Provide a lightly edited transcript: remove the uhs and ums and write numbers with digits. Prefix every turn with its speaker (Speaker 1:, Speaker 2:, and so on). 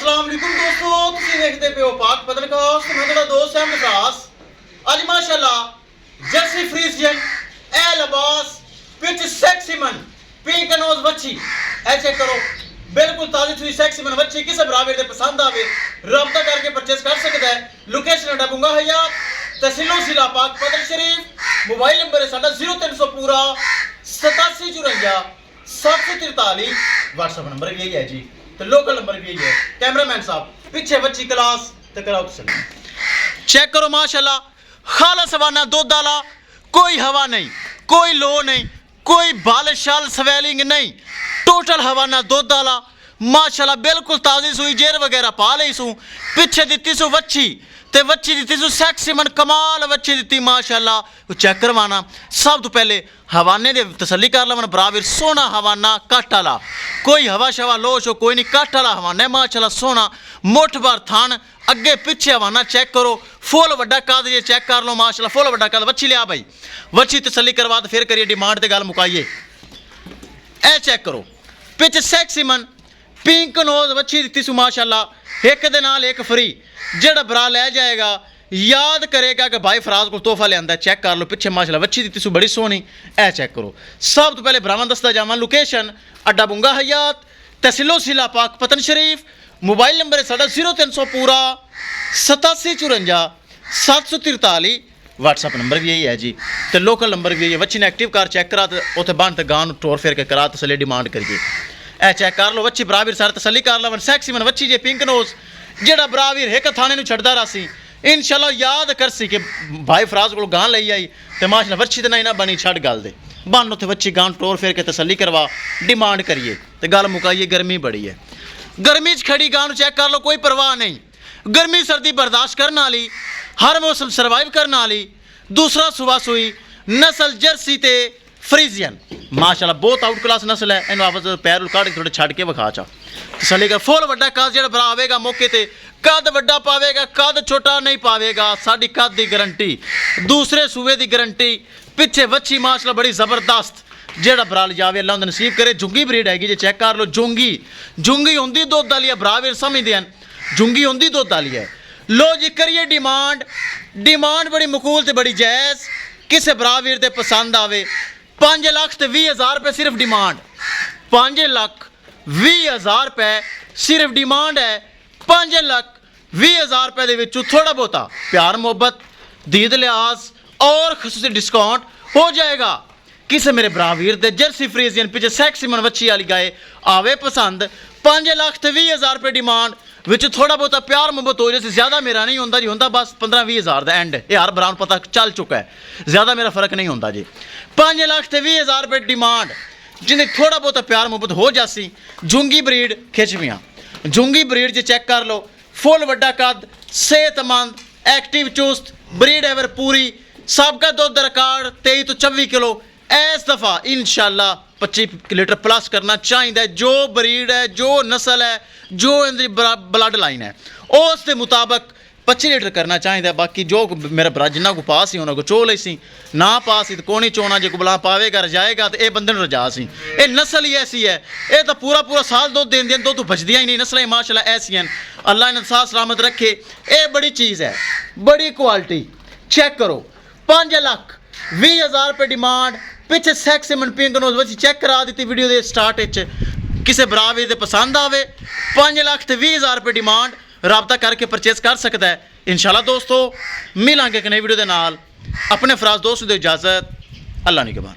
Speaker 1: अस्सलाम वालेकुम दोस्तों, तुसीं देखदे पे हो पाक पत्रकास्ट ते मैं तुहाडा दोस्त अहमद खास। अज माशाअल्लाह जर्सी फ्रीजियन ए लिबास पिच सेक्सीमन पिंक नोज बच्ची ए चेक करो, बिल्कुल ताजी सुई सेक्सीमन बच्ची किसे बराबर दे पसंद आवे रब्ता करके परचेस कर सकदा है। लोकेशन है बुंगा हयात तहसीलो जिला पाक पतन शरीफ। मोबाइल नंबर है साडा 0300 पूरा 8754 743। व्हाट्सएप नंबर भी यही है जी, तो लोकल नंबर भी यही है। कैमरामैन साहब पीछे बच्ची क्लास तो कराओ चेक करो माशाल्लाह, खालस हवाना दूध वाला, कोई हवा नहीं, कोई लो नहीं, कोई बाल शाल स्वेलिंग नहीं, टोटल हवाना दूध वाला माशाल्लाह। बिल्कुल ताजी सुई जेर वगैरह पा ली सू, पिछे दिती सू वच्छी ते वच्छी दिती सू सेक्सीमन कमाल वच्छी दिती माशाल्लाह। चेक करवाना सब तो पहले हवाने दे तसल्ली कर लवन बराबर सोना हवाना कट वाला, कोई हवा शवा लोश हो कोई नहीं, कट वाला हवाना माशाल्लाह सोना मुठ भर थान अगे पिछे हवाना चेक करो। फुल वड्डा कद ये चेक कर लो माशाल्लाह, फुल वड्डा कद। वच्छी लिया भाई, वच्छी तसल्ली करवा तो फिर करिए डिमांड ते गल मुकाइए। ए चेक करो पिच सेक्सीमन पिंक नोज वच्छी दिती सू माशाल्लाह, एक दे नाल एक फ्री। जेड़ा भरा लै जाएगा याद करेगा कि भाई फराज को तोहफा लिया। चेक कर लो पिछे माशाल्लाह वच्छी दिती सू बड़ी सोहनी। ए चेक करो सब तो पहले भरावां दसदा जावां लोकेशन अड्डा बुंगा हयात तहसीलो जिला पाक पतन शरीफ। मोबाइल नंबर है साडा 0300 पूरा 8754 743। व्हाट्सएप नंबर भी यही है जी, तो लोकल नंबर भी यही है। वच्छी ने एक्टिव कार चेक करा तो उत्थे बन ते गां टोर फिर के करा तसल्ली डिमांड करिए। ए चेक कर लो वच्छी बराबर सारे तसल्ली कर लवन सेक्सीमन वच्छी जे पिंक नोज जेड़ा बराबर एक थाने नूं छड्डदा रहा सी इंशाल्लाह याद करसी कि भाई फराज को गां लई आई तो माशाल्लाह वच्छी ते नहीं ना बनी छड़ गल दे बन उत्थे वच्छी गां टोर फिर के तसल्ली करवा डिमांड करिए तो गल मुकाइए। गर्मी बड़ी है, गर्मी च खड़ी गां नूं चेक कर लो, कोई परवाह नहीं, गर्मी सर्दी बर्दाश्त करने वाली, हर मौसम सर्वाइव करने वाली। दूसरा सुबह सुई नस्ल जर्सी ते फ्रीजियन माशाल्लाह बहुत आउट क्लास नस्ल है। इन्हू आपस पैर काट के थोड़े छड़ के विखा चा तसल्ली कर। फुल वड्डा कद जेड़ा भरा आवेगा मौके ते कद वड्डा पावेगा, कद छोटा नहीं पावेगा, साडी कद की गारंटी, दूसरे सूबे की गारंटी। पिछे वच्छी माशाल्लाह बड़ी जबरदस्त, जेड़ा भरा लिजावे अल्लाह उन्हें नसीब करे। जुंगी ब्रीड हैगी जे चेक कर लो, जुंगी जुंगी होंदी दुध वाली है, बराबर समझदे हैं जुंगी होंदी दुध वाली है। लो जी करिए डिमांड, डिमांड बड़ी मकूल ते बड़ी जायज़, किसे बराबर दे पसंद आवे। 5,20,000 रुपये सिर्फ डिमांड, 5,20,000 रुपये सिर्फ डिमांड है। 5,20,000 रुपये दे विचों थोड़ा बहुता प्यार मुहब्बत दीद लिहाज और खसूसी डिस्काउंट हो जाएगा। किसे मेरे बराबर दे जर्सी फ्रीजियन पिछे सेक्सीमन वच्छी वाली गाय आवे पसंद। 5,20,000 रुपये डिमांड विच थोड़ा बहुता प्यार मुहब्बत हो जाए, ज़्यादा मेरा नहीं होंदा जी, होंदा बस 15-20,000 का एंड। ये हर ब्रांड पता चल चुका है, ज़्यादा मेरा फर्क नहीं होंदा जी। 5,20,000 रुपये डिमांड, जिन्हें थोड़ा बहुता प्यार मुहब्बत हो जासी। जुंगी ब्रीड खिचवियाँ, जुंगी ब्रीड जो चेक कर लो, फुल वड्डा कद, सेहतमंद, एक्टिव चुस्त ब्रीड एवर पूरी, सबका दुध रिकॉर्ड 23 तो 24 किलो। इस दफ़ा इंशाल्लाह 25 लीटर प्लस करना चाहिए। जो ब्रीड है, जो नस्ल है, जो इनकी ब्लड लाइन है उसके मुताबिक 25 लीटर करना चाहिए। बाकी जो मेरा भरा जिन्हों को पास ही उन्होंने को चो ली सी, ना पास ही तो कौन ही चोना, जो बुला पावेगा रजाएगा तो यह बंदे रजा सी। ये नस्ल ही ऐसी है, ये तो पूरा पूरा साल दुध देंदियां, दुध बचदियां ही नहीं। नस्लें माशाल्लाह ऐसी हैं, अल्लाह इन्हें साथ सलामत रखे। ये बड़ी चीज़ है, बड़ी क्वालिटी। चेक करो 5,20,000 रुपये डिमांड, पिछे सेक्सीमन पिंक नोज वच्छी चेक करा दी वीडियो के स्टार्ट किसे बराबर दे पसंद आवे। 5,20,000 रुपये डिमांड, राबता करके परचेस कर सकता है। इंशाल्लाह दोस्तों मिलांगे एक नई वीडियो के नाल। अपने फराज दोस्त दे इजाज़त, अल्लाह निगहबान।